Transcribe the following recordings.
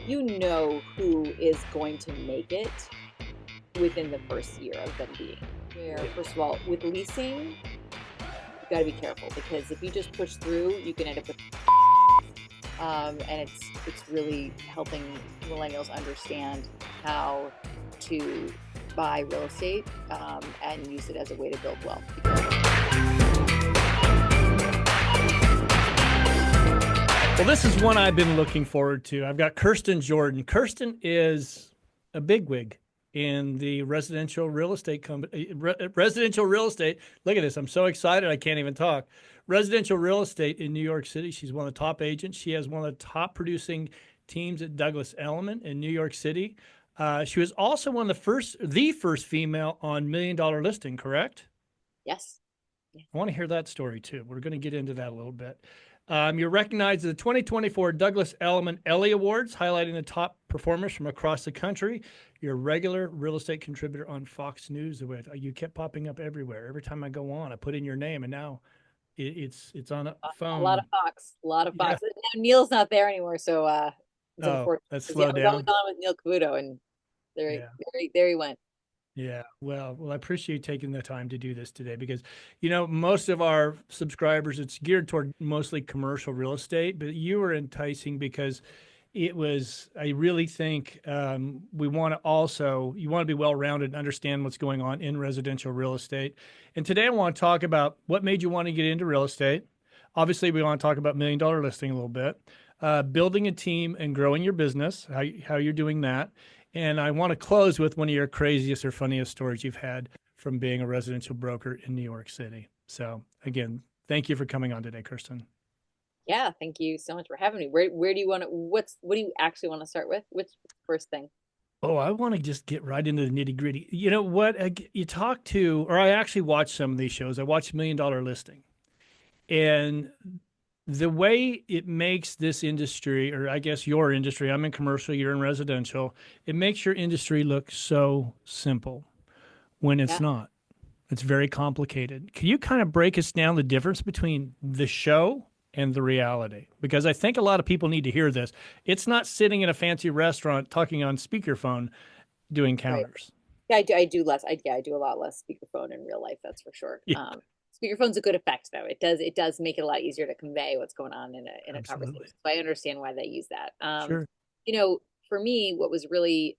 you know who is going to make it within the first year of them being. Where, Yeah. first of all, with leasing, you got to be careful because if you just push through, you can end up with and it's really helping millennials understand how to buy real estate and use it as a way to build wealth. Well, this is one I've been looking forward to. I've got Kirsten Jordan. Kirsten is a bigwig in the residential real estate company. Residential real estate. Look at this. I'm so excited. I can't even talk. Residential real estate in New York City. She's one of the top agents. She has one of the top producing teams at Douglas Elliman in New York City. She was also one of the first female on Million Dollar Listing, correct? Yes. Yes. I want to hear that story too. We're going to get into that a little bit. You're recognized at the 2024 Douglas Elliman Ellie Awards, highlighting the top performers from across the country. You're a regular real estate contributor on Fox News. You kept popping up everywhere. Every time I go on, I put in your name, and now it's on a A lot of phone. Fox, a lot of Yeah. Fox. Now Neil's not there anymore, so it's Oh, unfortunate that's because yeah, slow I was always down. on with Neil Cavuto, and Yeah. there he went. Yeah, well, I appreciate you taking the time to do this today because, most of our subscribers, it's geared toward mostly commercial real estate, but you were enticing because I really think you want to be well-rounded and understand what's going on in residential real estate. And today I want to talk about what made you want to get into real estate. Obviously, we want to talk about Million Dollar Listing a little bit, building a team and growing your business, how you're doing that. And I want to close with one of your craziest or funniest stories you've had from being a residential broker in New York City. So again, thank you for coming on today, Kirsten. Yeah, thank you so much for having me. Where do you want to? What do you actually want to start with? Which first thing? Oh, I want to just get right into the nitty gritty. You know what? You talk to, or I actually watch some of these shows. I watched Million Dollar Listing, and the way it makes this industry, or I guess your industry, I'm in commercial, you're in residential, it makes your industry look so simple when it's Yeah. not. It's very complicated. Can you kind of break us down the difference between the show and the reality? Because I think a lot of people need to hear this. It's not sitting in a fancy restaurant talking on speakerphone doing Right. counters. Yeah, I do less. I do a lot less speakerphone in real life. That's for sure. Yeah, Speakerphone's a good effect though. It does make it a lot easier to convey what's going on in a absolutely. conversation. So I understand why they use that. Sure. For me, what was really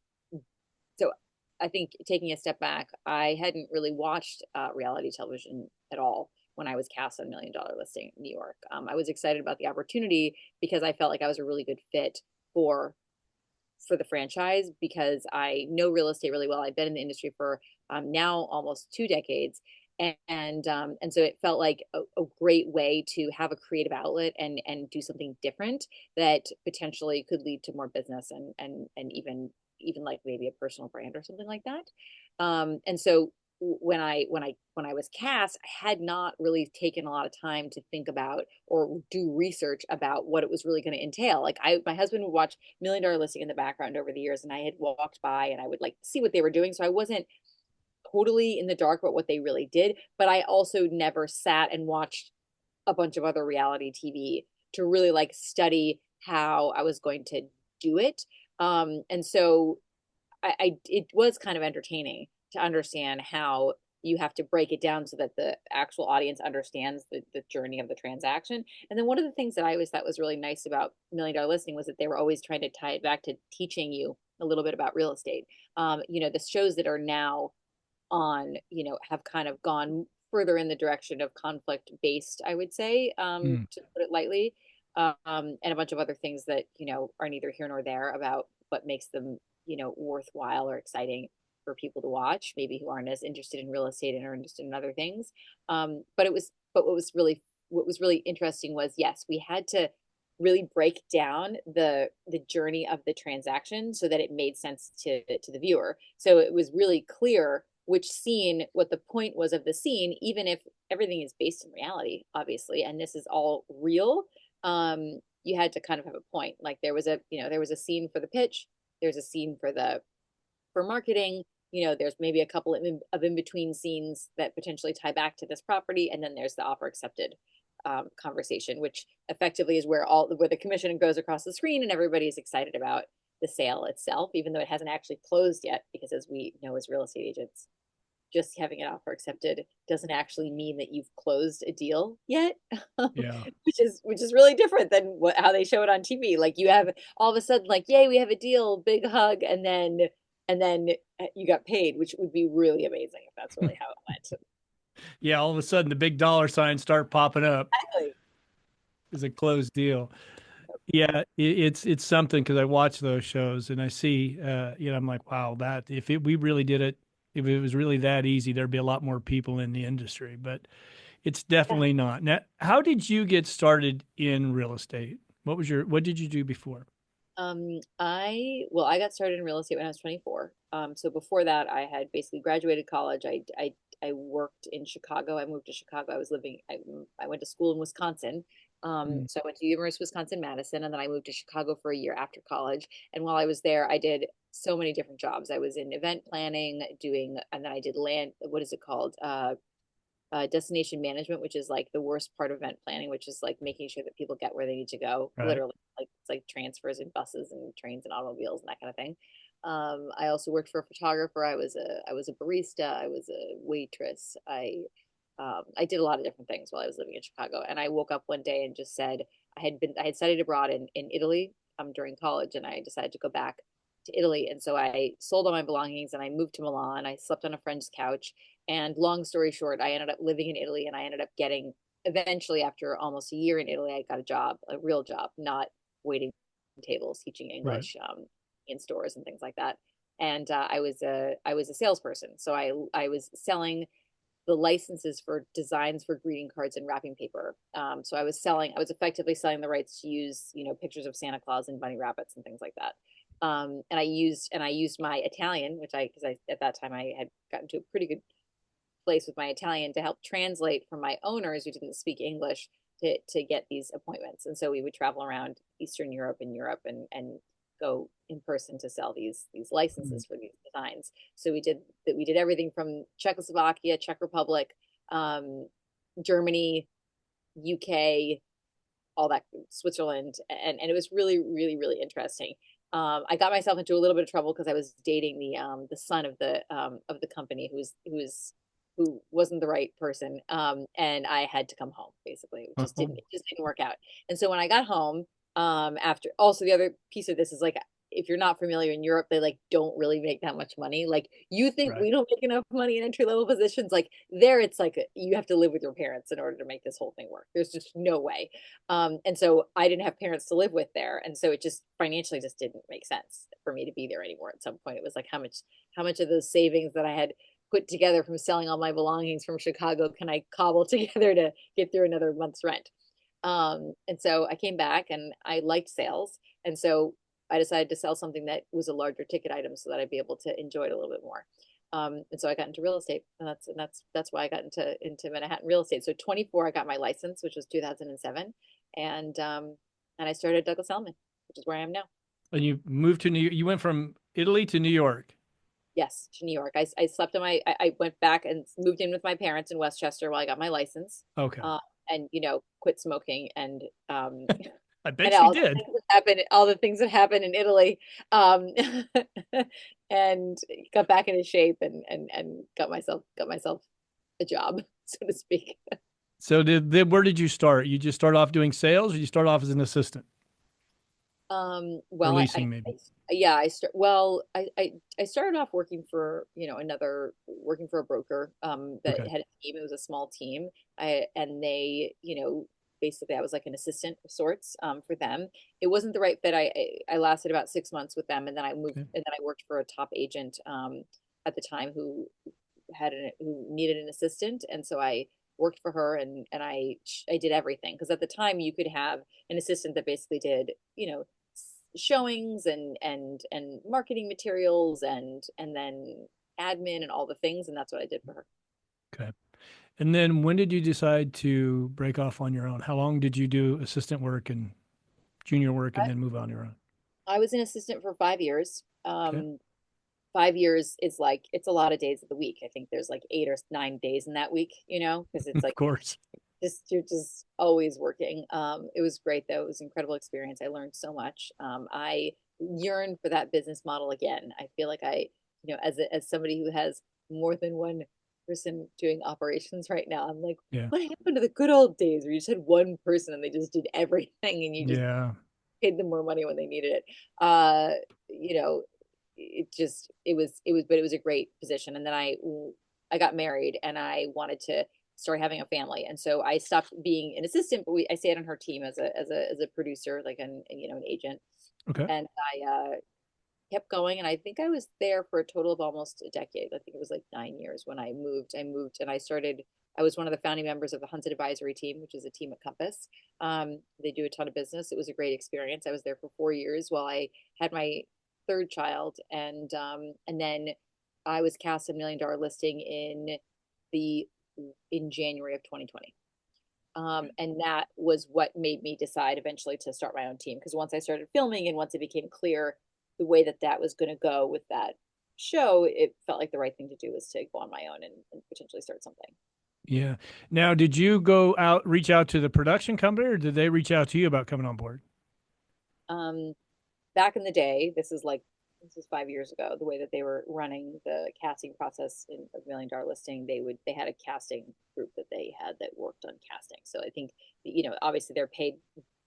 so I think taking a step back, I hadn't really watched reality television at all when I was cast on Million Dollar Listing in New York. I was excited about the opportunity because I felt like I was a really good fit for for the franchise because I know real estate really well. I've been in the industry for now almost 2 decades, and so it felt like a great way to have a creative outlet and do something different that potentially could lead to more business and even like maybe a personal brand or something like that. And so when I was cast, I had not really taken a lot of time to think about or do research about what it was really going to entail. Like my husband would watch Million Dollar Listing in the background over the years, and I had walked by and I would like see what they were doing. So I wasn't totally in the dark about what they really did, but I also never sat and watched a bunch of other reality TV to really like study how I was going to do it. And so it was kind of entertaining to understand how you have to break it down so that the actual audience understands the journey of the transaction. And then one of the things that I always thought was really nice about Million Dollar Listing was that they were always trying to tie it back to teaching you a little bit about real estate. The shows that are now on, have kind of gone further in the direction of conflict based, I would say, Mm, to put it lightly, and a bunch of other things that, are neither here nor there about what makes them, worthwhile or exciting for people to watch, maybe who aren't as interested in real estate and are interested in other things. But what was really interesting was, yes, we had to really break down the journey of the transaction so that it made sense to the viewer. So it was really clear which scene, what the point was of the scene, even if everything is based in reality, obviously, and this is all real. You had to kind of have a point. Like there was a scene for the pitch, there's a scene for marketing. There's maybe a couple of in between scenes that potentially tie back to this property, and then there's the offer accepted conversation, which effectively is where the commission goes across the screen and everybody is excited about the sale itself, even though it hasn't actually closed yet, because as we know as real estate agents, just having an offer accepted doesn't actually mean that you've closed a deal yet, Yeah. which is really different than how they show it on TV. Like you have all of a sudden like, yay, we have a deal, big hug, and then you got paid, which would be really amazing if that's really how it went. Yeah. All of a sudden, the big dollar signs start popping up. Exactly. It's a closed deal. Yeah, it's something because I watch those shows and I see, I'm like, wow, that we really did it, if it was really that easy, there'd be a lot more people in the industry. But it's Yeah. definitely not. Now, how did you get started in real estate? What did you do before? I got started in real estate when I was 24. So before that, I had basically graduated college. I worked in Chicago. I moved to Chicago. I went to school in Wisconsin. Mm. So I went to University of Wisconsin-Madison, and then I moved to Chicago for a year after college. And while I was there, I did so many different jobs. I was in event planning, and then I did land, what is it called? Destination management, which is like the worst part of event planning, which is like making sure that people get where they need to go, Right. literally, like it's like transfers and buses and trains and automobiles and that kind of thing. I also worked for a photographer. I was a barista. I was a waitress. I did a lot of different things while I was living in Chicago. And I woke up one day and just said I had studied abroad in Italy during college, and I decided to go back to Italy. And so I sold all my belongings and I moved to Milan. I slept on a friend's couch. And long story short, I ended up living in Italy, and I ended up getting eventually, after almost a year in Italy, I got a job, a real job, not waiting tables, teaching Right. English in stores and things like that. And I was a salesperson, so I was selling the licenses for designs for greeting cards and wrapping paper. So I was effectively selling the rights to use, pictures of Santa Claus and bunny rabbits and things like that. And I used my Italian, because at that time I had gotten to a pretty good place with my Italian, to help translate for my owners who didn't speak English to get these appointments. And so we would travel around Eastern Europe and Europe and go in person to sell these Mm. licenses for these designs. So we did everything from Czechoslovakia, Czech Republic, um, Germany, UK, all that, Switzerland, and it was really, really, really interesting. I got myself into a little bit of trouble because I was dating the son of the company who wasn't the right person, and I had to come home. Basically, Uh-huh. it just didn't work out. And so when I got home, after also the other piece of this is like, if you're not familiar, in Europe, they like don't really make that much money. Like you think Right. we don't make enough money in entry level positions, like there it's like you have to live with your parents in order to make this whole thing work. There's just no way. And so I didn't have parents to live with there, and so it just financially just didn't make sense for me to be there anymore. At some point, it was like, how much of those savings that I had put together from selling all my belongings from Chicago can I cobble together to get through another month's rent? And so I came back and I liked sales, and so I decided to sell something that was a larger ticket item so that I'd be able to enjoy it a little bit more. And so I got into real estate, and that's why I got into Manhattan real estate. So 24, I got my license, which was 2007, and I started Douglas Elliman, which is where I am now. And you moved to you went from Italy to New York. Yes, to New York. I slept in I went back and moved in with my parents in Westchester while I got my license, Okay. uh, and quit smoking I and bet you did. all the things that happened in Italy, um, and got back into shape and got myself a job, so to speak. So where did you start? You just start off doing sales or you start off as an assistant or Well, leasing maybe? yeah, I started off working for, working for a broker, that Okay. had a team. It was a small team. And they, basically I was like an assistant of sorts, for them. It wasn't the right fit. I lasted about 6 months with them, and then Okay. I worked for a top agent, at the time, who needed an assistant. And so I worked for her, and I did everything, because at the time you could have an assistant that basically did, showings and marketing materials and then admin and all the things, and that's what I did for her. Okay. And then when did you decide to break off on your own? How long did you do assistant work and junior work and then move on your own? I was an assistant for 5 years. Okay. 5 years is like, it's a lot of days of the week. I think there's like 8 or 9 days in that week, because it's Of like course. you're just always working. It was great though. It was an incredible experience. I learned so much. I yearn for that business model again. I feel like as somebody who has more than one person doing operations right now, I'm like, Yeah. what happened to the good old days where you just had one person and they just did everything and you just Yeah. paid them more money when they needed it. Uh, you know, but it was a great position. And then I got married and I wanted to start having a family, and so I stopped being an assistant. But I stayed on her team as a producer, like an agent, Okay. and I kept going. And I think I was there for a total of almost a decade. I think it was like 9 years when I moved. I moved and I started. I was one of the founding members of the Hunted Advisory Team, which is a team at Compass. They do a ton of business. It was a great experience. I was there for 4 years while I had my third child, and then I was cast a $1 million listing the in January of 2020. And that was what made me decide eventually to start my own team. Because once I started filming and once it became clear the way that that was going to go with that show, it felt like the right thing to do was to go on my own and potentially start something. Yeah. Now, did you reach out to the production company, or did they reach out to you about coming on board? Um, Back in the day, this is 5 years ago, the way that they were running the casting process in a $1 million listing, they had a casting group that they had that worked on casting. So I think, obviously they're paid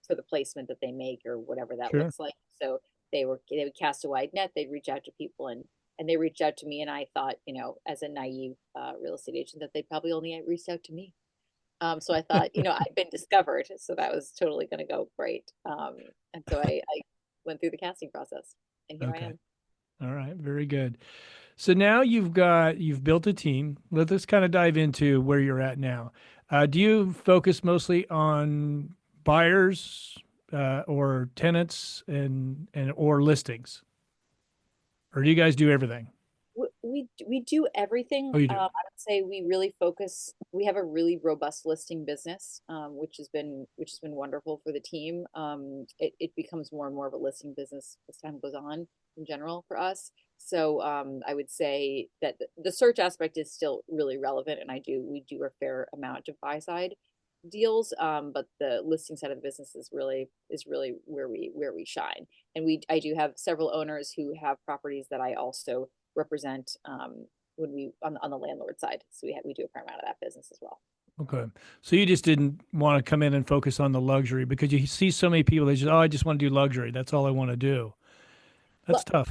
for the placement that they make or whatever that Sure. looks like. So they would cast a wide net, they'd reach out to people, and they reached out to me, and I thought, as a naive real estate agent, that they probably only reached out to me. So I thought, I'd been discovered, so that was totally going to go great. And so I went through the casting process, and here I Okay. am. All right. Very good. So now you've built a team. Let's kind of dive into where you're at now. Do you focus mostly on buyers or tenants and or listings, or do you guys do everything? We do everything. Oh, you do. I would say we really focus. We have a really robust listing business, which has been wonderful for the team. It becomes more and more of a listing business as time goes on in general for us. So I would say that the search aspect is still really relevant, and we do a fair amount of buy side deals. But the listing side of the business is really where we shine. And I do have several owners who have properties that I also represent when we on the landlord side. So we do a fair amount of that business as well. Okay. So you just didn't want to come in and focus on the luxury because you see so many people, they just, oh, I just want to do luxury. That's all I want to do. That's tough.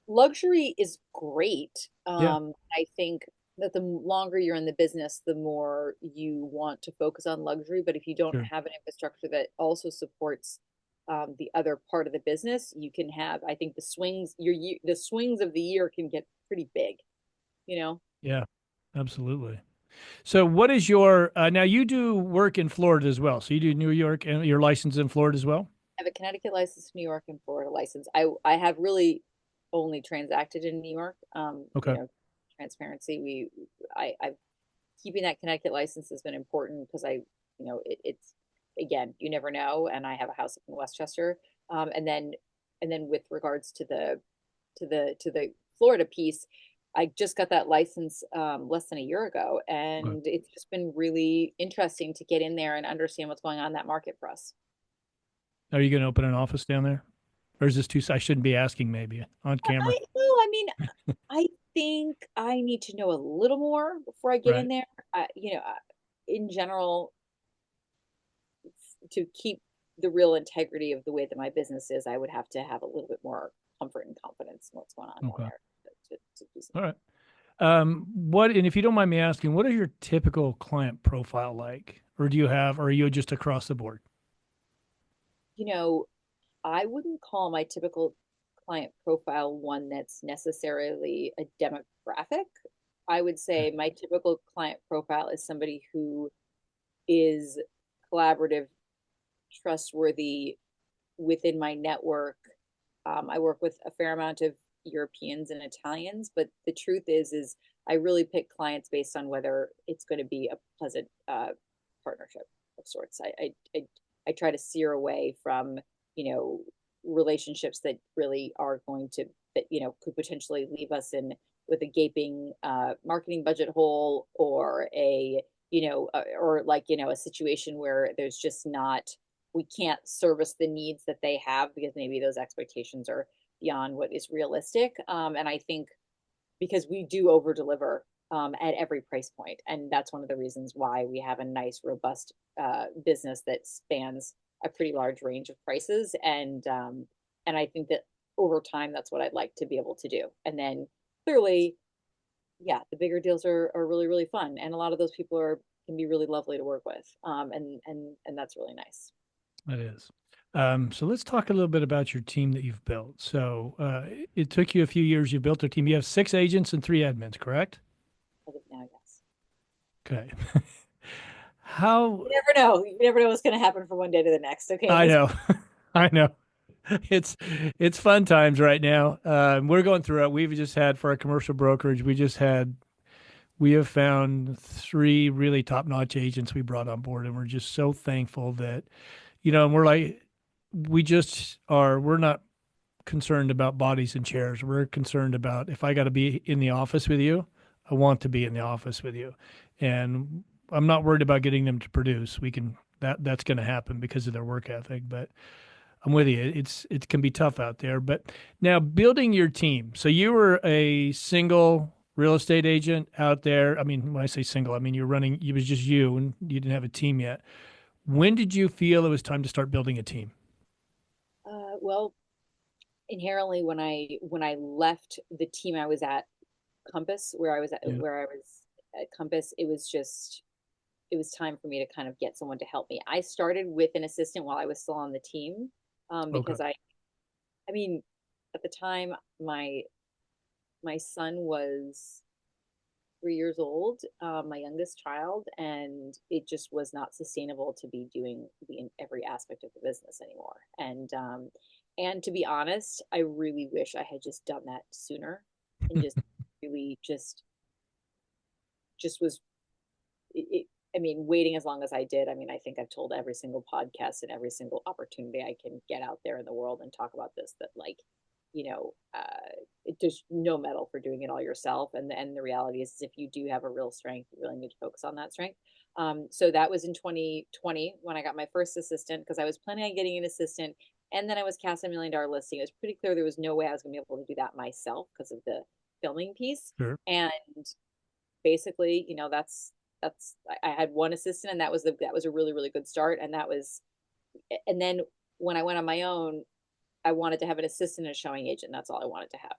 Luxury is great. Yeah, I think that the longer you're in the business, the more you want to focus on luxury. But if you don't sure. have an infrastructure that also supports the other part of the business, you can have. I think the swings of the year can get pretty big. You know, Yeah, absolutely. So what is your, now you do work in Florida as well. So you do New York and you're licensed in Florida as well? I have a Connecticut license, New York, and Florida license. I have really only transacted in New York. Okay. Transparency. I've keeping that Connecticut license has been important because it's again, you never know. And I have a house up in Westchester. And then with regards to the Florida piece, I just got that license less than a year ago, Okay. and it's just been really interesting to get in there and understand what's going on in that market for us. Are you going to open an office down there? Or is this too, I shouldn't be asking maybe on camera. I mean, I think I need to know a little more before I get in Right. there. In general, to keep the real integrity of the way that my business is, I would have to have a little bit more comfort and confidence in what's going on down Okay. there to do All something. right. And if you don't mind me asking, what is your typical client profile like? Or are you just across the board? You know, I wouldn't call my typical client profile one that's necessarily a demographic. I would Okay. say my typical client profile is somebody who is collaborative, trustworthy within my network. I work with a fair amount of Europeans and Italians, but the truth is I really pick clients based on whether it's going to be a pleasant partnership of sorts. I try to steer away from you know relationships that really are going to that could potentially leave us in with a gaping marketing budget hole, or a or like a situation where there's just not we can't service the needs that they have because maybe those expectations are beyond what is realistic. And I think because we do over deliver at every price point, and that's one of the reasons why we have a nice, robust business that spans a pretty large range of prices. And I think that over time, that's what I'd like to be able to do. And then clearly, yeah, the bigger deals are really really fun, and a lot of those people are can be really lovely to work with, and that's really nice. It is. So let's talk a little bit about your team that you've built. So it took you a few years. You built a team. You have 6 agents and 3 admins, correct? As of now, yes. Okay. How? You never know. You never know what's going to happen from one day to the next. Okay, in I this know. I know. It's it's fun times right now. We're going through it. We've just had for our commercial brokerage. We have found 3 really top-notch agents we brought on board, and we're just so thankful that, and we're like, we're not concerned about bodies and chairs. We're concerned about if I got to be in the office with you, I want to be in the office with you. And I'm not worried about getting them to produce. That's going to happen because of their work ethic, but I'm with you. It can be tough out there. But now building your team. So you were a single real estate agent out there. I mean, when I say single, I mean it was just you and you didn't have a team yet. When did you feel it was time to start building a team? well, inherently, when I left the team I was at Compass, Yeah. where I was at Compass, it was time for me to kind of get someone to help me. I started with an assistant while I was still on the team, Okay. because I mean, at the time, my son was 3 years old, my youngest child, and it just was not sustainable to be doing in every aspect of the business anymore. And to be honest, I really wish I had just done that sooner, and just really just was it, I mean, waiting as long as I did. I mean, I think I've told every single podcast and every single opportunity I can get out there in the world and talk about this, that like, there's no medal for doing it all yourself. And the reality is if you do have a real strength, you really need to focus on that strength. So that was in 2020 when I got my first assistant, because I was planning on getting an assistant, and then I was cast a $1 million listing. It was pretty clear there was no way I was going to be able to do that myself because of the filming piece. Sure. And basically, that's I had one assistant, and that was a really really good start. And then when I went on my own, I wanted to have an assistant and a showing agent. That's all I wanted to have.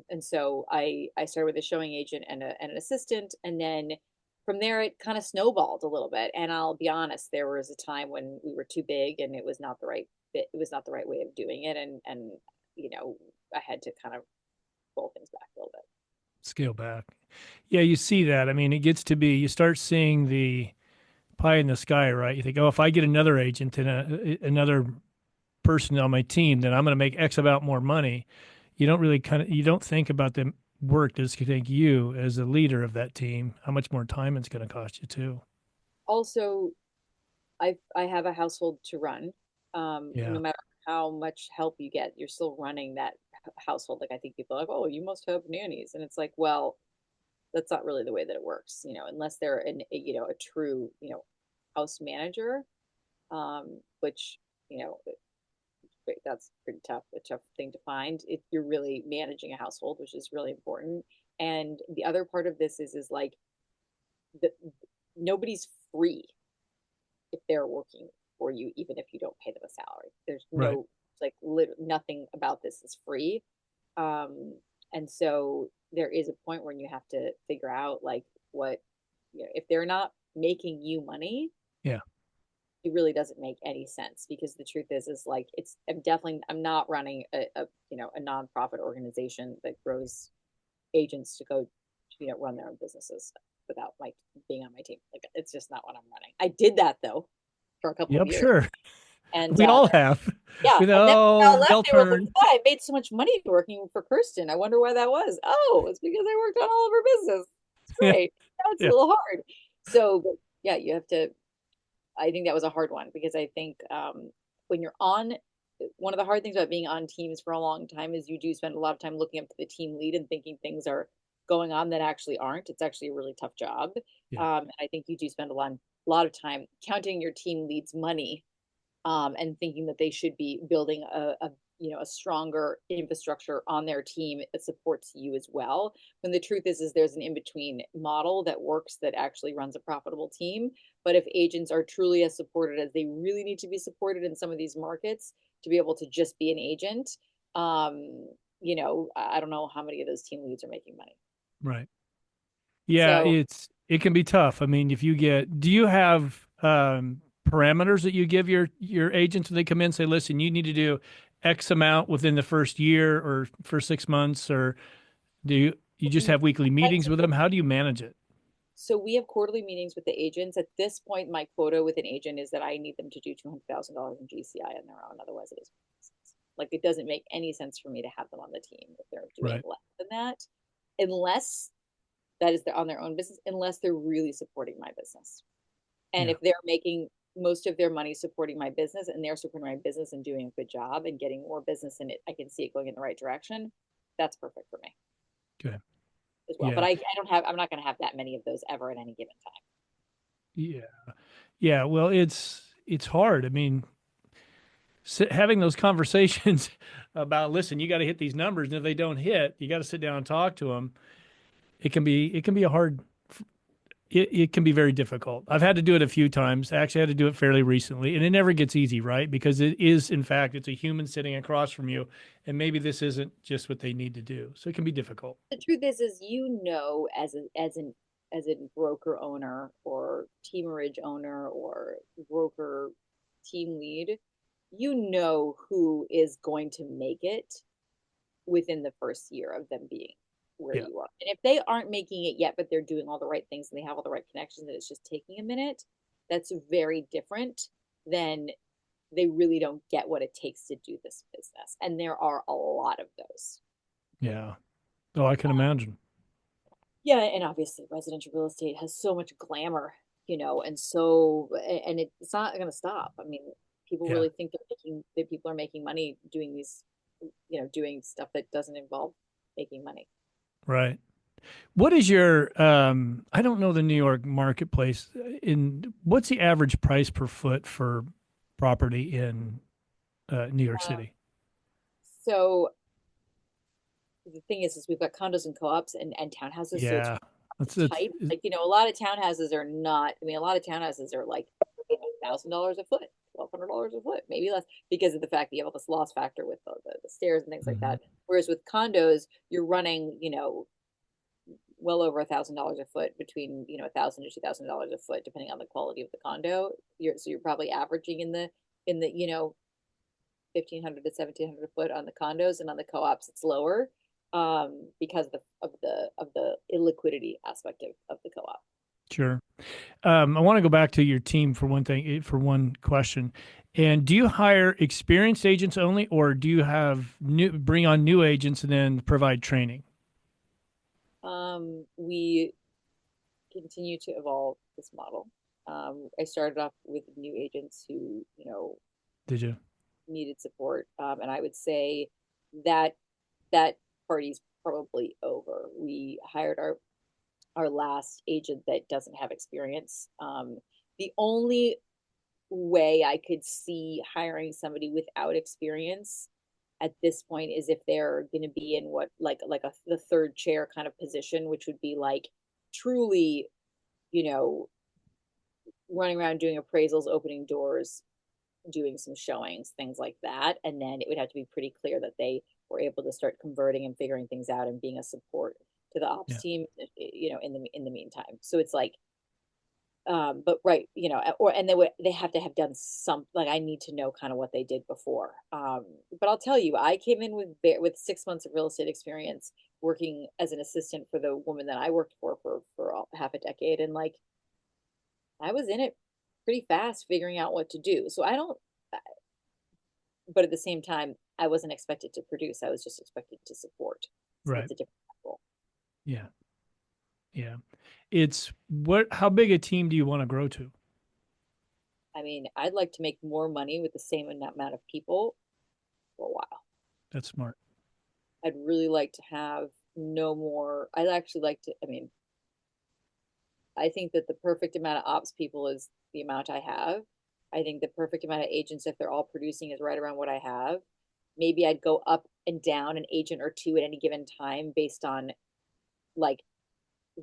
And so I started with a showing agent and an assistant, and then from there it kind of snowballed a little bit. And I'll be honest, there was a time when we were too big, and it was not the right fit. It was not the right way of doing it, and I had to kind of roll things back a little bit. Scale back. Yeah, you see that. I mean, it gets to be, you start seeing the pie in the sky, right? You think, oh, if I get another agent and another person on my team, then I'm going to make X amount more money. You don't think about the work that's going to take you as a leader of that team, how much more time it's going to cost you too. Also, I have a household to run. Yeah. No matter how much help you get, you're still running that household. Like I think people are like, oh, you must have nannies, and it's like, well, that's not really the way that it works. Unless they're a true house manager, which you know that's pretty tough, a tough thing to find. If you're really managing a household, which is really important. And the other part of this is like the nobody's free if they're working for you, even if you don't pay them a salary. There's Right. no like nothing about this is free. And so there is a point when you have to figure out like what if they're not making you money, Yeah. it really doesn't make any sense, because the truth is like I'm not running a nonprofit organization that grows agents to go run their own businesses without like being on my team. Like it's just not what I'm running. I did that though for a couple of Yep. years. Sure. And We all have. yeah, We and then when I know left, they'll they were like, turn. "Oh, I made so much money working for Kirsten. I wonder why that was." Oh, it's because I worked on all of her business. It's Yeah. great. Now it's a Yeah. little hard. So, but yeah, you have to. I think that was a hard one, because I think when you're on, one of the hard things about being on teams for a long time is you do spend a lot of time looking up to the team lead and thinking things are going on that actually aren't. It's actually a really tough job. Yeah. And I think you do spend a lot of time counting your team lead's money and thinking that they should be building a stronger infrastructure on their team that supports you as well. When the truth is there's an in-between model that works that actually runs a profitable team. But if agents are truly as supported as they really need to be supported in some of these markets to be able to just be an agent, I don't know how many of those team leads are making money. Right. Yeah, So it can be tough. I mean, if you get, do you have parameters that you give your agents when they come in and say, listen, you need to do X amount within the first year or for 6 months, or do you just have weekly meetings with them? How do you manage it? So we have quarterly meetings with the agents. At this point, my quota with an agent is that I need them to do $200,000 in GCI on their own. Otherwise, it is like it doesn't make any sense for me to have them on the team if they're doing Right. less than that, unless that is on their own business, unless they're really supporting my business. And Yeah. if they're making most of their money supporting my business and they're supporting my business and doing a good job and getting more business and I can see it going in the right direction, that's perfect for me Good. as well. But Yeah. I'm not going to have that many of those ever at any given time. Yeah. Yeah. Well, it's hard. I mean, having those conversations about, listen, you got to hit these numbers, and if they don't hit, you got to sit down and talk to them. It can be a hard it can be very difficult. I've had to do it a few times. I actually had to do it fairly recently, and it never gets easy, right? Because it is, in fact, it's a human sitting across from you, and maybe this isn't just what they need to do. So it can be difficult. The truth is as a broker owner or teamerage owner or broker team lead, you know who is going to make it within the first year of them being where Yeah, you are. And if they aren't making it yet, but they're doing all the right things and they have all the right connections and it's just taking a minute, that's very different than they really don't get what it takes to do this business. And there are a lot of those. yeah. Oh, I can imagine. Yeah, and obviously residential real estate has so much glamour, and so and it's not going to stop. I mean, people Yeah, really think that people are making money doing these, doing stuff that doesn't involve making money. right. What is your I don't know the New York marketplace in what's the average price per foot for property in New York Uh, City? so the thing is we've got condos and co-ops and townhouses, so it's Yeah. That's tight. Like, a lot of townhouses are not. I mean, a lot of townhouses are like $1,000 a foot, $1,200 a foot, maybe less, because of the fact that you have all this loss factor with the stairs and things like mhm. that. Whereas with condos, you're running, well over $1,000 a foot between $1,000 to $2,000 a foot, depending on the quality of the condo. You're probably averaging in the 1,500 to 1,700 a foot on the condos, and on the co-ops it's lower because of the illiquidity aspect of the co-op. Sure. I want to go back to your team for one thing, for one question. And do you hire experienced agents only, or do you have bring on new agents and then provide training? We continue to evolve this model. I started off with new agents who Did you? needed support, and I would say that that party's probably over. We hired our last agent that doesn't have experience. The only way I could see hiring somebody without experience at this point is if they're going to be in what like the third chair kind of position, which would be like truly, you know, running around doing appraisals, opening doors, doing some showings, things like that. And then it would have to be pretty clear that they were able to start converting and figuring things out and being a support to the ops Yeah. team, in the meantime. So it's like, but right, or and they have to have done some, like, I need to know kind of what they did before. But I'll tell you, I came in with 6 months of real estate experience working as an assistant for the woman that I worked for half a decade, and like I was in it pretty fast figuring out what to do. So I don't, but at the same time, I wasn't expected to produce. I was just expected to support. So Right. it's a different role. Yeah. Yeah. It's how big a team do you want to grow to? I mean, I'd like to make more money with the same amount of people for a while. That's smart. I'd really like to have no more. I'd actually like to, I mean, I think that the perfect amount of ops people is the amount I have. I think the perfect amount of agents, if they're all producing, is right around what I have. Maybe I'd go up and down an agent or two at any given time based on like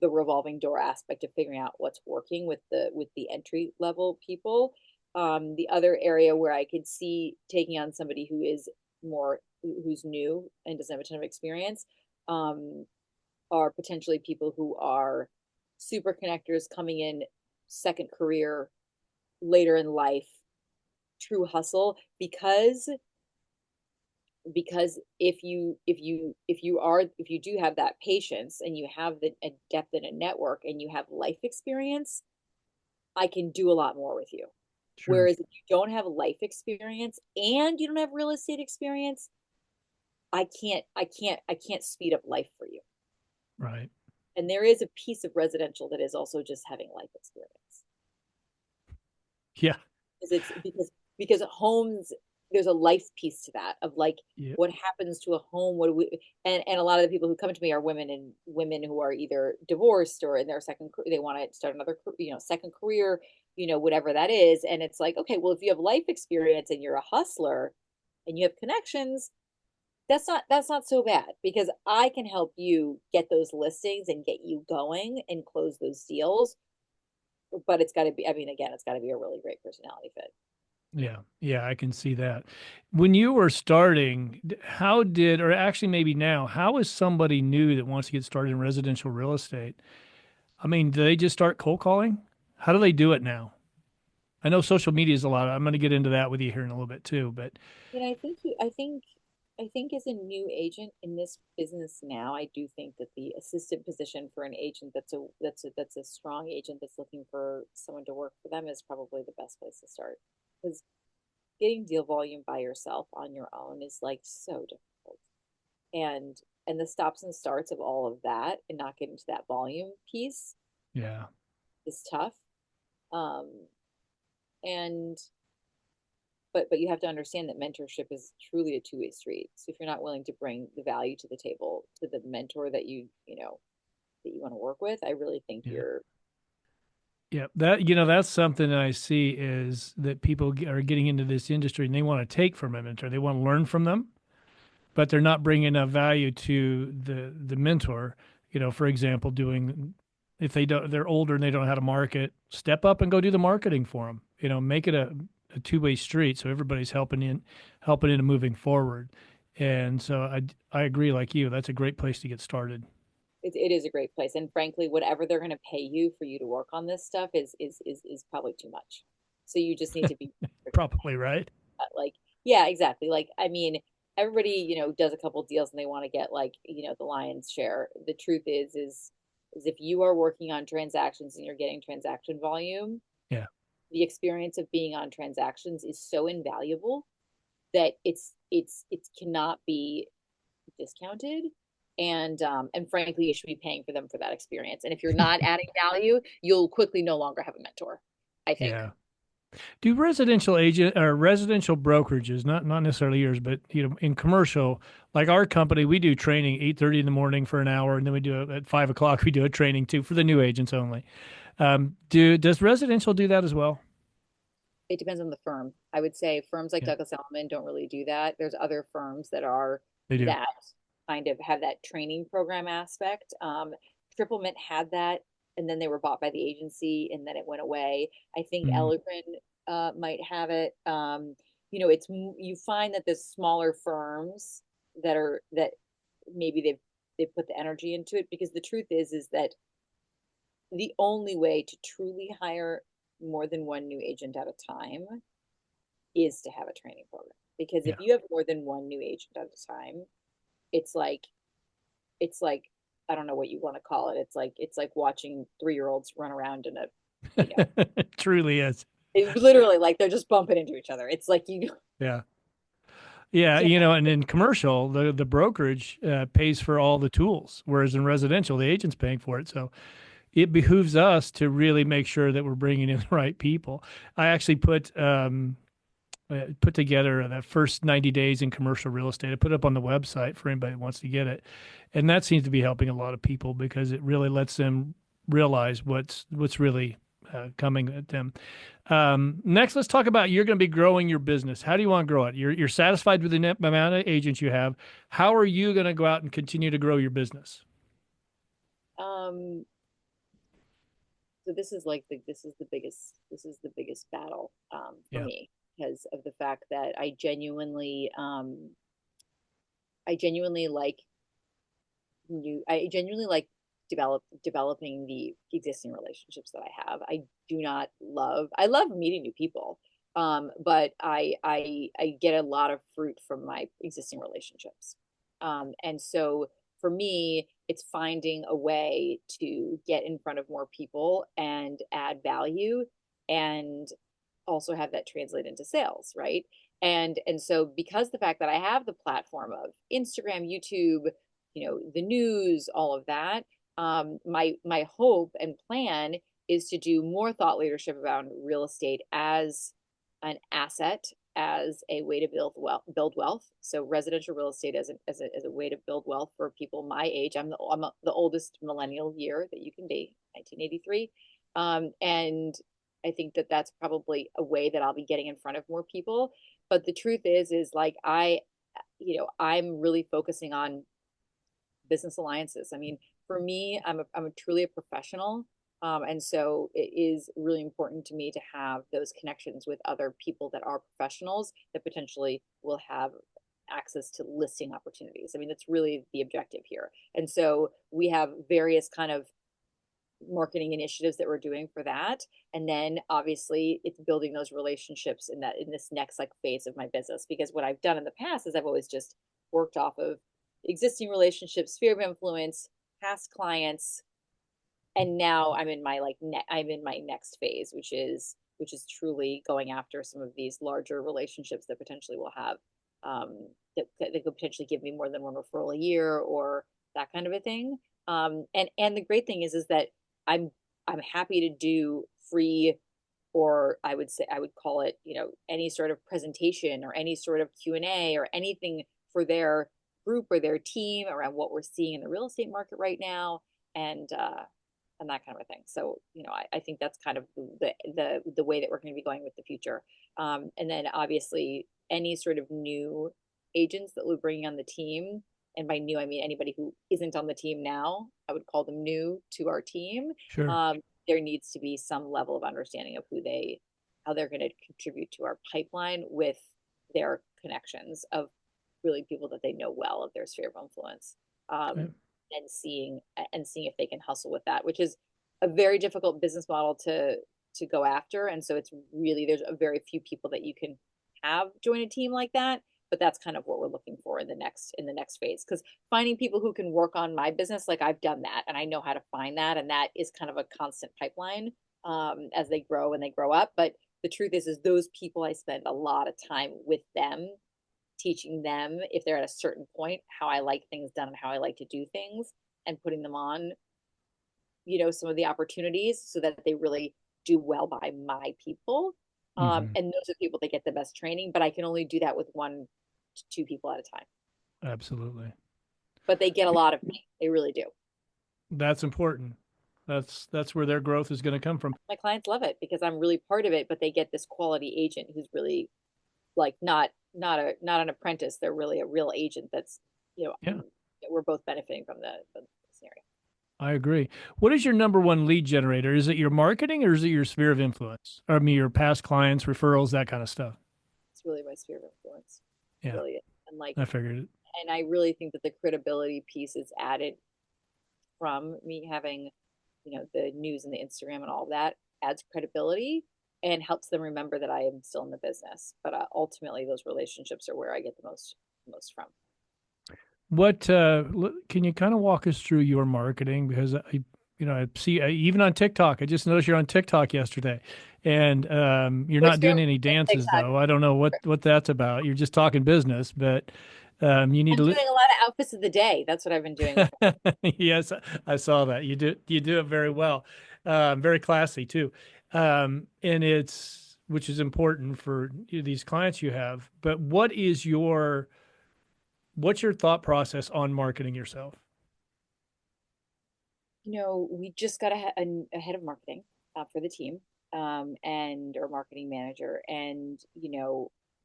the revolving door aspect of figuring out what's working with the entry level people. The other area where I could see taking on somebody who is more who's new and doesn't have a ton of experience, um, are potentially people who are super connectors coming in second career later in life, true hustle, because if you do have that patience and you have the a depth in a network and you have life experience, I can do a lot more with you. Sure. Whereas if you don't have life experience and you don't have real estate experience, I can't speed up life for you. Right. And there is a piece of residential that is also just having life experience. Yeah. Because homes, there's a life piece to that of like Yeah. what happens to a home, what do we, and a lot of the people who come to me are women who are either divorced or in their second, they want to start another, second career, whatever that is. And it's like, okay, well, if you have life experience and you're a hustler and you have connections, that's not so bad because I can help you get those listings and get you going and close those deals. But it's got to be, I mean, again, it's got to be a really great personality fit. Yeah. Yeah. I can see that. When you were starting, how did, or actually maybe now, how is somebody new that wants to get started in residential real estate? I mean, do they just start cold calling? How do they do it now? I know social media is a lot. I'm going to get into that with you here in a little bit too, but And I think as a new agent in this business now, I do think that the assistant position for an agent that's a strong agent that's looking for someone to work for them is probably the best place to start. Because getting deal volume by yourself on your own is like so difficult. And the stops and starts of all of that and not getting to that volume piece yeah. is tough. Um, and but you have to understand that mentorship is truly a two-way street. So if you're not willing to bring the value to the table to the mentor that you want to work with, I really think Yeah. you're Yeah, that's something that I see is that people are getting into this industry and they want to take from a mentor. They want to learn from them, but they're not bringing enough value to the mentor. For example, doing if they're older and they don't know how to market, step up and go do the marketing for them. Make it a two-way street so everybody's helping in and moving forward. And so I agree, like you, that's a great place to get started. it is a great place. And frankly, whatever they're going to pay you for you to work on this stuff is probably too much. So you just need to be Probably right. like, yeah, exactly. Like, I mean, everybody, does a couple deals and they want to get like, the lion's share. The truth is if you are working on transactions and you're getting transaction volume, Yeah. the experience of being on transactions is so invaluable that it cannot be discounted. And frankly, you should be paying for them for that experience. And if you're not adding value, you'll quickly no longer have a mentor, I think. Yeah. Do residential agent or residential brokerages, not necessarily yours, but in commercial, like our company, we do training 8:30 in the morning for an hour, and then we do it at 5 o'clock. We do a training too for the new agents only. Does residential do that as well? It depends on the firm. I would say firms like Yeah, Douglas Elliman don't really do that. There's other firms that are they do. that kind of have that training program aspect. Triple Mint had that, and then they were bought by the agency, and then it went away. I think Mm, Elegant might have it. It's you find that the smaller firms that maybe they've put the energy into it because the truth is that the only way to truly hire more than one new agent at a time is to have a training program. Because if yeah. you have more than one new agent at a time, it's like it's like I don't know what you want to call it. It's like watching 3-year-olds run around in a, you know, It truly is. it literally like they're just bumping into each other. It's like you Yeah. Yeah, can't. and in commercial, the brokerage pays for all the tools, whereas in residential, the agent's paying for it. So it behooves us to really make sure that we're bringing in the right people. I actually put together the first 90 days in commercial real estate. I put it up on the website for anybody that wants to get it. And that seems to be helping a lot of people because it really lets them realize what's really coming at them. Next, let's talk about you're going to be growing your business. How do you want to grow it? You're satisfied with the net amount of agents you have. How are you going to go out and continue to grow your business? Um, so this is the biggest battle for Yeah. me because of the fact that I genuinely like I genuinely like developing the existing relationships that I have. I love meeting new people. But I get a lot of fruit from my existing relationships. And so for me, it's finding a way to get in front of more people and add value and also have that translate into sales, right? And so because the fact that I have the platform of Instagram, YouTube, the news, all of that, my hope and plan is to do more thought leadership around real estate as an asset, as a way to build wealth. So residential real estate as a way to build wealth for people my age. I'm the oldest millennial year that you can be, 1983. And I think that that's probably a way that I'll be getting in front of more people. But the truth is like I'm really focusing on business alliances. I mean, for me, I'm truly a professional. And so it is really important to me to have those connections with other people that are professionals that potentially will have access to listing opportunities. I mean, that's really the objective here. And so we have various kind of marketing initiatives that we're doing for that. And then obviously it's building those relationships in this next like phase of my business. Because what I've done in the past is I've always just worked off of existing relationships, sphere of influence, past clients, and now I'm in my next phase, which is truly going after some of these larger relationships that potentially will have that could potentially give me more than one referral a year or that kind of a thing. And the great thing is that I'm I'm happy to do free, or I would call it, any sort of presentation or any sort of Q&A or anything for their group or their team around what we're seeing in the real estate market right now, and and that kind of a thing. So, I think that's kind of the way that we're going to be going with the future. And then obviously any sort of new agents that we're bringing on the team, and by new I mean anybody who isn't on the team now, I would call them new to our team. Sure. um, there needs to be some level of understanding of how they're going to contribute to our pipeline with their connections of really people that they know well of their sphere of influence. Okay. um, and seeing if they can hustle with that, which is a very difficult business model to go after. And so it's really, there's a very few people that you can have join a team like that. But that's kind of what we're looking for in the next phase, because finding people who can work on my business, like I've done that and I know how to find that, and that is kind of a constant pipeline as they grow and they grow up. But the truth is those people, I spend a lot of time with them, teaching them, if they're at a certain point, how I like things done and how I like to do things, and putting them on, some of the opportunities so that they really do well by my people. Hmm. And those are the people that get the best training, but I can only do that with one to two people at a time. Absolutely. But they get a lot of me. They really do. That's important. That's where their growth is going to come from. My clients love it because I'm really part of it, but they get this quality agent who's really like not an apprentice. They're really a real agent that's, Yeah, we're both benefiting from the scenario. I agree. What is your number one lead generator? Is it your marketing or is it your sphere of influence? Or, I mean, your past clients, referrals, that kind of stuff. It's really my sphere of influence. Yeah, Really is. And like, I figured it. and I really think that the credibility piece is added from me having, the news and the Instagram and all that adds credibility and helps them remember that I am still in the business. But ultimately, those relationships are where I get the most from. What can you kind of walk us through your marketing? Because I see even on TikTok. I just noticed you're on TikTok yesterday, and you're We're not doing experimenting any with dances TikTok. though. I don't know what that's about. You're just talking business, but you need I'm to. doing a lot of outfits of the day. That's what I've been doing with. Yes, I saw that. You do it very well, very classy too, and it's which is important for these clients you have. But what's your thought process on marketing yourself? We just got a head of marketing for the team. and or marketing manager. And,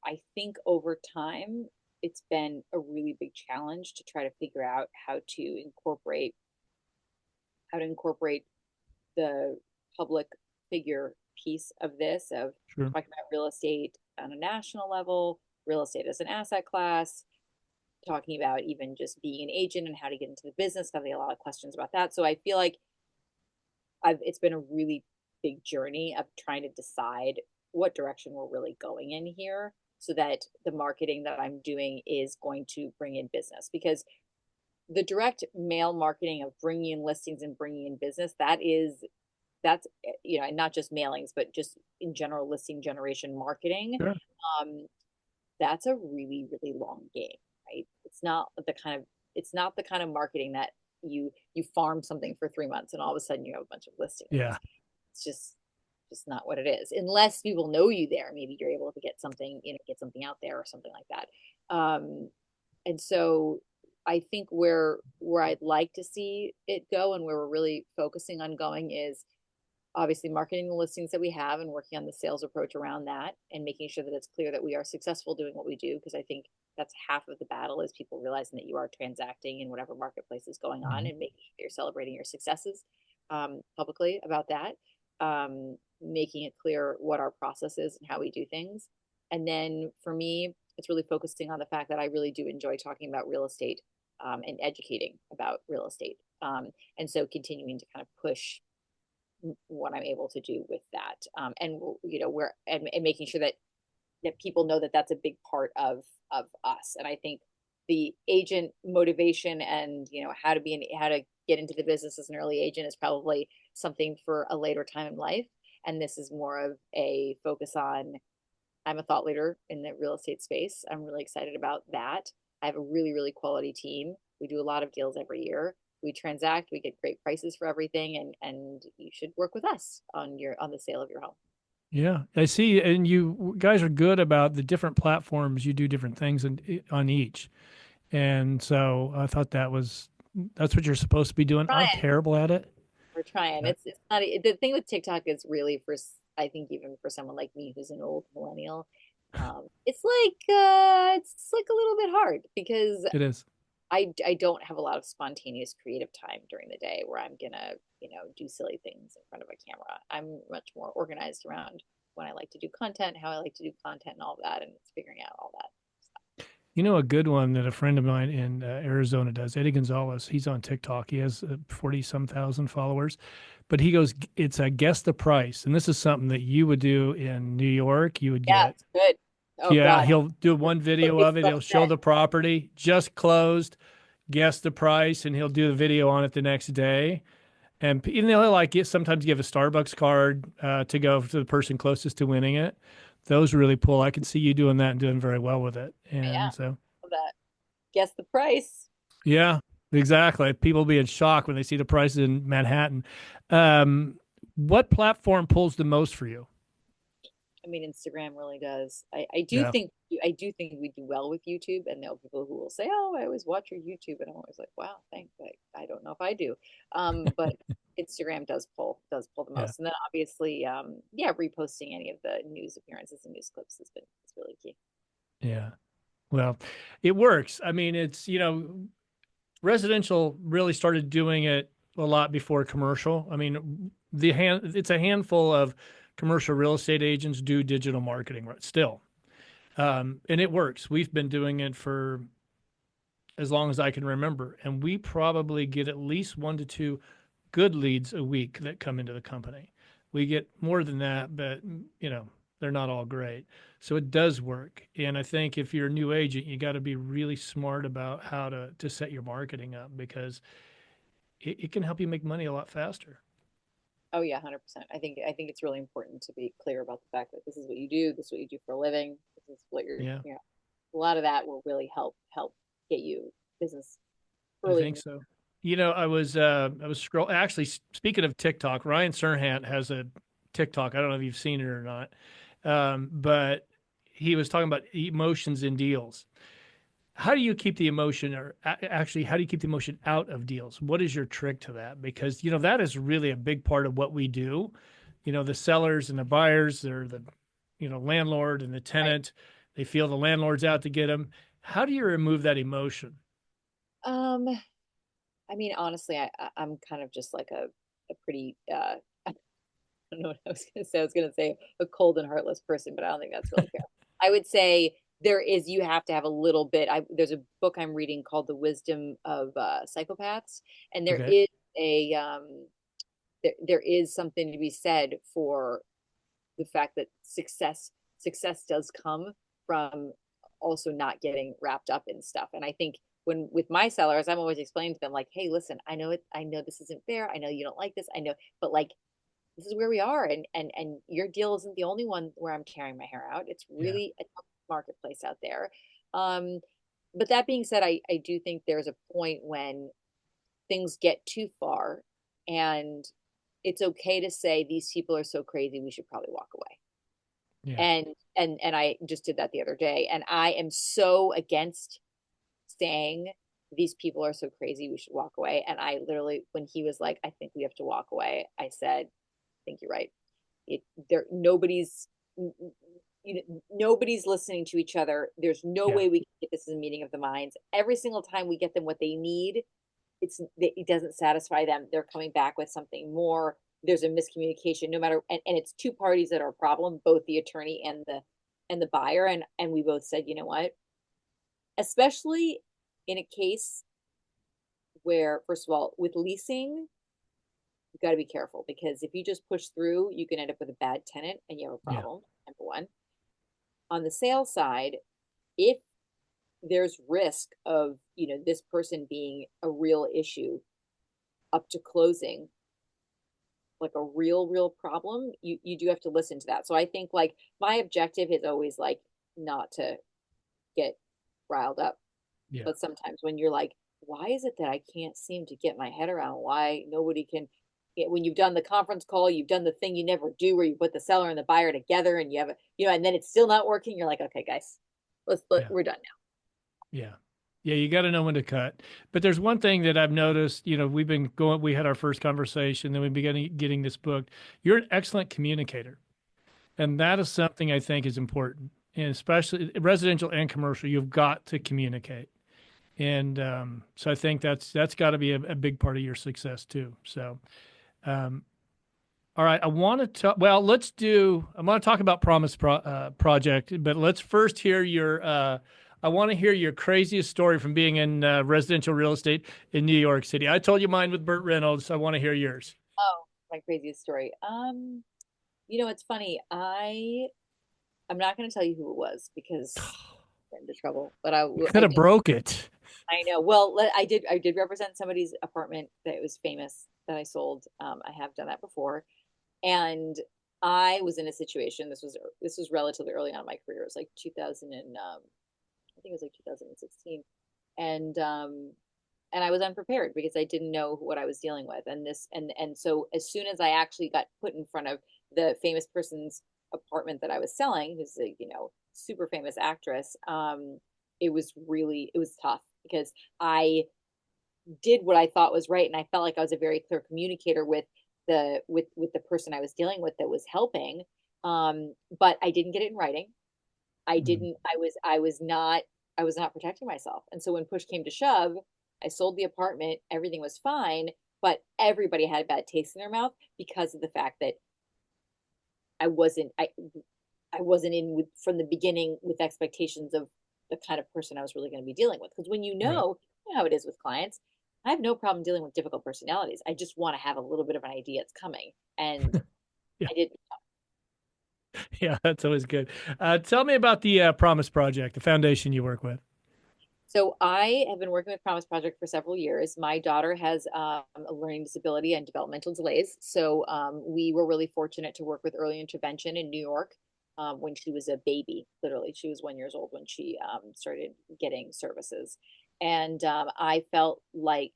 I think over time, it's been a really big challenge to try to figure out how to incorporate the public figure piece of this, of Sure. talking about real estate on a national level, real estate as an asset class, talking about even just being an agent and how to get into the business. I get a lot of questions about that. So I feel like it's been a really big journey of trying to decide what direction we're really going in here, so that the marketing that I'm doing is going to bring in business. Because the direct mail marketing of bringing in listings and bringing in business, that's and not just mailings, but just in general listing generation marketing. Sure. um that's a really, really long game, right? It's not the kind of marketing that you farm something for 3 months and all of a sudden you have a bunch of listings. Yeah. It's just not what it is, unless people know you there. Maybe you're able to get something out there or something like that. And so I think where I'd like to see it go, and where we're really focusing on going, is obviously marketing the listings that we have and working on the sales approach around that, and making sure that it's clear that we are successful doing what we do. Because I think that's half of the battle, is people realizing that you are transacting in whatever marketplace is going on, Mhm. and making sure you're celebrating your successes publicly about that. Making it clear what our process is and how we do things. And then for me, it's really focusing on the fact that I really do enjoy talking about real estate, and educating about real estate. And so continuing to kind of push what I'm able to do with that. And where and making sure that people know that that's a big part of us. And I think the agent motivation, and how to get into the business as an early agent, is probably something for a later time in life. And this is more of a focus on, I'm a thought leader in the real estate space. I'm really excited about that. I have a really, really quality team. We do a lot of deals every year. We transact, we get great prices for everything, and you should work with us on the sale of your home. Yeah, I see. And you guys are good about the different platforms. You do different things on each. And so I thought that's what you're supposed to be doing. I'm Trying. terrible at it. We're trying. Uh, It's not the thing with TikTok is really I think even for someone like me who's an old millennial, it's like a little bit hard, because It is. I don't have a lot of spontaneous creative time during the day where I'm gonna, do silly things in front of a camera. I'm much more organized around when I like to do content, how I like to do content, and all of that, and it's figuring out all that. You know, a good one that a friend of mine in Arizona does, Eddie Gonzalez. He's on TikTok. He has 40 some thousand followers, but he goes, it's a guess the price. And this is something that you would do in New York. You would Yeah, get, it's good. Oh yeah, God, he'll do I'm one video really of it. so He'll show upset. the property just closed, guess the price, and he'll do the video on it the next day. And even though he'll like sometimes give a Starbucks card to go to the person closest to winning it. Those really pull. I can see you doing that and doing very well with it. Yeah, And so. love that. Guess the price. Yeah, exactly. People be in shock when they see the prices in Manhattan. Um, what platform pulls the most for you? I mean, Instagram really does. Yeah. I do think we do well with YouTube, and there are people who will say, "Oh, I always watch your YouTube," and I'm always like, "Wow, thanks." I don't know if I do, but Instagram does pull the Yeah. most, and then obviously, yeah, reposting any of the news appearances and news clips is really key. Yeah. Well, it works. I mean, residential really started doing it a lot before commercial. I mean, it's a handful of commercial real estate agents do digital marketing still. And it works. We've been doing it for as long as I can remember. And we probably get at least 1 to 2 good leads a week that come into the company. We get more than that, but they're not all great. So it does work. And I think if you're a new agent, you got to be really smart about how to set your marketing up, because it can help you make money a lot faster. Oh yeah, 100%. I think it's really important to be clear about the fact that this is what you do, this is what you do for a living, this is what you're, Yeah, a lot of that will really help get you business I early in think the. so. I was actually, speaking of TikTok, Ryan Serhant has a TikTok. I don't know if you've seen it or not. But he was talking about emotions in deals. How do you keep the emotion, or actually, how do you keep the emotion out of deals? What is your trick to that? Because, that is really a big part of what we do. the sellers and the buyers, they're the, landlord and the Right. tenant. They feel the landlord's out to get them. How do you remove that emotion? Um, I mean, honestly, I'm kind of just like a pretty I don't know what I was gonna say. I was gonna say a cold and heartless person, but I don't think that's really fair. I would say you have to have a little bit. There's a book I'm reading called The Wisdom of Psychopaths, and Okay. a there is something to be said for the fact that success does come from also not getting wrapped up in stuff. And I think when with my sellers, I'm always explaining to them like, hey, listen, I know this isn't fair. I know you don't like this. I know, but like this is where we are, and your deal isn't the only one where I'm tearing my hair out. It's Yeah. really a tough marketplace out there. Um, but that being said, I do think there's a point when things get too far, and it's okay to say these people are so crazy we should probably walk away. Yeah. And I just did that the other day, and I am so against saying these people are so crazy we should walk away. And I literally, when he was like, I think we have to walk away, I said, I think you're right. It there nobody's nobody's listening to each other. There's no Yeah. way we can get this as a meeting of the minds. Every single time we get them what they need, it doesn't satisfy them. They're coming back with something more. There's a miscommunication, no matter, and it's two parties that are a problem, both the attorney and the buyer. And we both said, you know what, especially in a case where, first of all, with leasing, you've got to be careful, because if you just push through, you can end up with a bad tenant and you have a Yeah. problem. Number one. On the sales side, if there's risk of, this person being a real issue up to closing, like a real problem, you do have to listen to that. So I think like my objective is always like not to get riled up. Yeah. But sometimes when you're like, why is it that I can't seem to get my head around why nobody can, when you've done the conference call, you've done the thing you never do where you put the seller and the buyer together, and you have a, and then it's still not working. You're like, okay, guys, Yeah. we're done Yeah. Yeah, you got to know when to cut. But there's one thing that I've noticed, we've been going, we had our first conversation, then we began getting this book. You're an excellent communicator. And that is something I think is important. And especially residential and commercial, you've got to communicate. And so I think that's got to be a big part of your success too. So, um, all right, I want to talk. Well, I want to talk about Project, but let's first hear your. I want to hear your craziest story from being in residential real estate in New York City. I told you mine with Burt Reynolds. I want to hear yours. now. Oh, my craziest story. It's funny. I'm not going to tell you who it was because I'm into trouble, but You could have broke it. I know. Well, I did represent somebody's apartment that was famous that I sold. I have done that before, and I was in a situation. This was relatively early on in my career. It was like 2000 and I think it was like 2016, and I was unprepared because I didn't know what I was dealing with, and so as soon as I actually got put in front of the famous person's apartment that I was selling, who's a super famous actress, it was tough because I did what I thought was right, and I felt like I was a very clear communicator with the person I was dealing with that was helping, but I didn't get it in writing. I Mm. didn't. I was not protecting myself, and so when push came to shove, I sold the apartment. Everything was fine, but everybody had a bad taste in their mouth because of the fact that I wasn't. I wasn't in with from the beginning with expectations of the kind of person I was really going to be dealing with. Because when Right. you know how it is with clients, I have no problem dealing with difficult personalities. I just want to have a little bit of an idea it's coming, and Yeah. I didn't. Yeah, that's always good. Tell me about the Promise Project, the foundation you work with. So I have been working with Promise Project for several years. My daughter has a learning disability and developmental delays. So we were really fortunate to work with early intervention in New York when she was a baby. Literally, she was 1 year old when she started getting services. And I felt like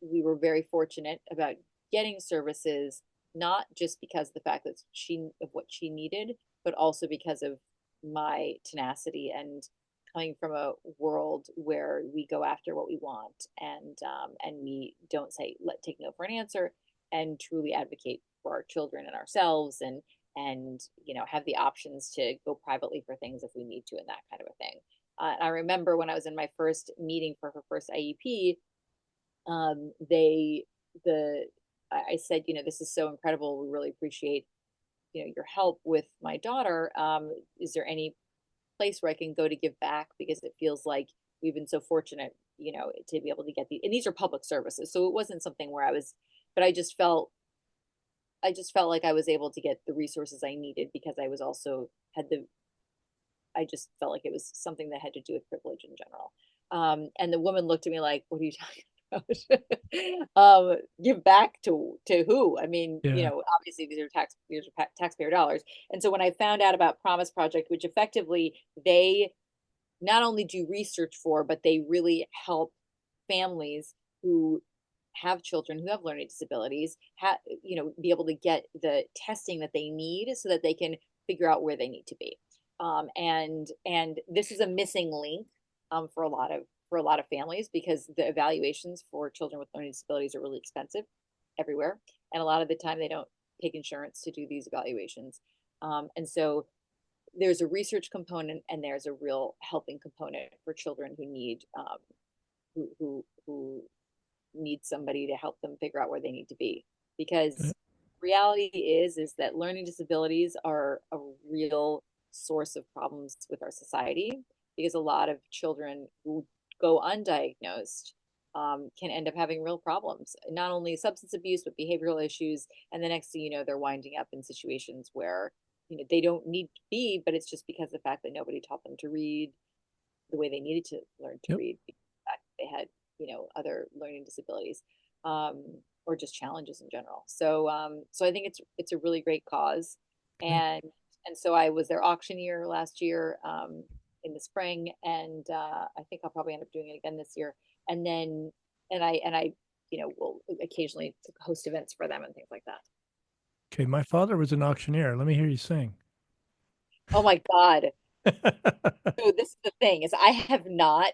we were very fortunate about getting services, not just because of the fact that she of what she needed, but also because of my tenacity and coming from a world where we go after what we want, and we don't say take no for an answer, and truly advocate for our children and ourselves, and have the options to go privately for things if we need to, and that kind of a thing. I remember when I was in my first meeting for her first IEP, they the I said, this is so incredible. We really appreciate your help with my daughter. Is there any place where I can go to give back, because it feels like we've been so fortunate, to be able to get and these are public services. So it wasn't something where but I just felt like I was able to get the resources I needed, because I was also I just felt like it was something that had to do with privilege in general. And the woman looked at me like, what are you talking about? Give back to who? I mean, Yeah. obviously these are taxpayer dollars. And so when I found out about Promise Project, which effectively they not only do research for, but they really help families who have children who have learning disabilities, be able to get the testing that they need so that they can figure out where they need to be. And this is a missing link for a lot of families, because the evaluations for children with learning disabilities are really expensive everywhere, and a lot of the time they don't take insurance to do these evaluations. And so there's a research component, and there's a real helping component for children who need somebody to help them figure out where they need to be, because reality is that learning disabilities are a real source of problems with our society, because a lot of children who go undiagnosed can end up having real problems, not only substance abuse, but behavioral issues. And the next thing you know, they're winding up in situations where, they don't need to be, but it's just because of the fact that nobody taught them to read the way they needed to learn to Yep. read. The fact that they had, other learning disabilities, or just challenges in general. So I think it's a really great cause. Okay. And so I was their auctioneer last year, in the spring, and I think I'll probably end up doing it again this year. And then and I will occasionally host events for them and things like that. Okay. My father was an auctioneer. Let me hear you sing. Oh my God. So this is the thing, is I have not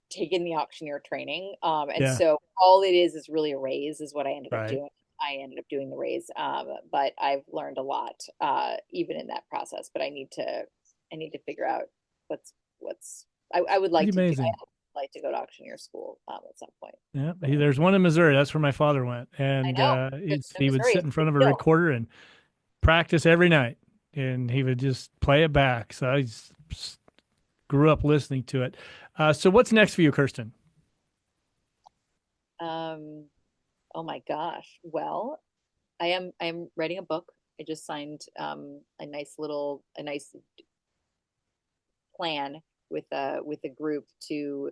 taken the auctioneer training. And Yeah. so all it is really a raise is what I ended up Right. doing. I ended up doing the raise. But I've learned a lot, even in that process. But I need to figure out what's I would like Pretty to do. I amazing. would like to go to auctioneer school at some point. Yeah. So There's one in Missouri. That's where my father went. I And know. The he would Missouri sit is in a big front of a deal. recorder and practice every night. And he would just play it back. So grew up listening to it. So what's next for you, Kirsten? Um, oh my gosh. Well, I am writing a book. I just signed a nice plan with a group to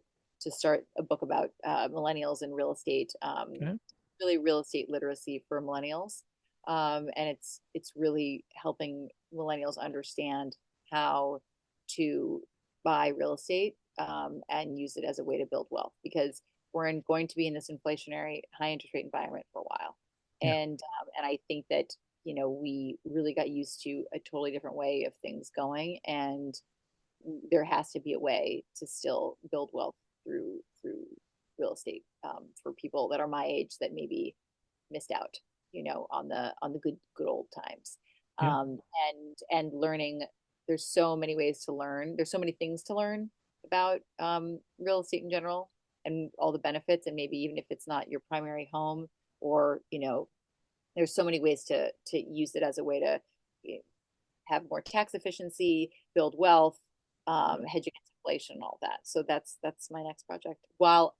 start a book about millennials and real estate, Okay. really real estate literacy for millennials, and it's really helping millennials understand how to buy real estate, and use it as a way to build wealth, because going to be in this inflationary high interest rate environment for a while, Yeah. and I think that we really got used to a totally different way of things going, and there has to be a way to still build wealth through real estate, for people that are my age that maybe missed out, on the good old times, Yeah. and learning. There's so many ways to learn. There's so many things to learn about real estate in general, and all the benefits, and maybe even if it's not your primary home, or there's so many ways to use it as a way to have more tax efficiency, build wealth, hedge against inflation, and all that. So that's my next project. While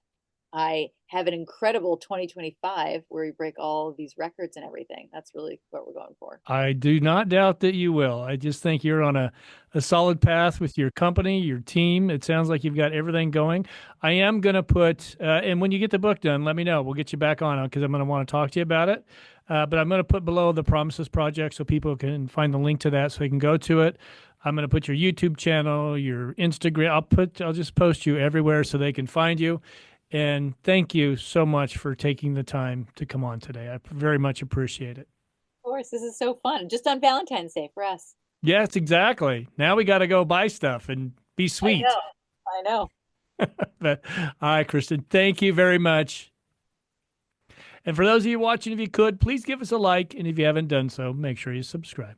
I have an incredible 2025 where we break all of these records and everything. That's really what we're going for. I do not doubt that you will. I just think you're on a solid path with your company, your team. It sounds like you've got everything going. I am going to and when you get the book done, let me know. We'll get you back on because I'm going to want to talk to you about it. But I'm going to put below the Promises Project so people can find the link to that so they can go to it. I'm going to put your YouTube channel, your Instagram. I'll just post you everywhere so they can find you. And thank you so much for taking the time to come on today. I very much appreciate it. Of course, this is so fun. Just on Valentine's Day for us. Yes, exactly. Now we got to go buy stuff and be I sweet. know. I know. But all right, Kristen, thank you very much. And for those of you watching, if you could, please give us a like. And if you haven't done so, make sure you subscribe.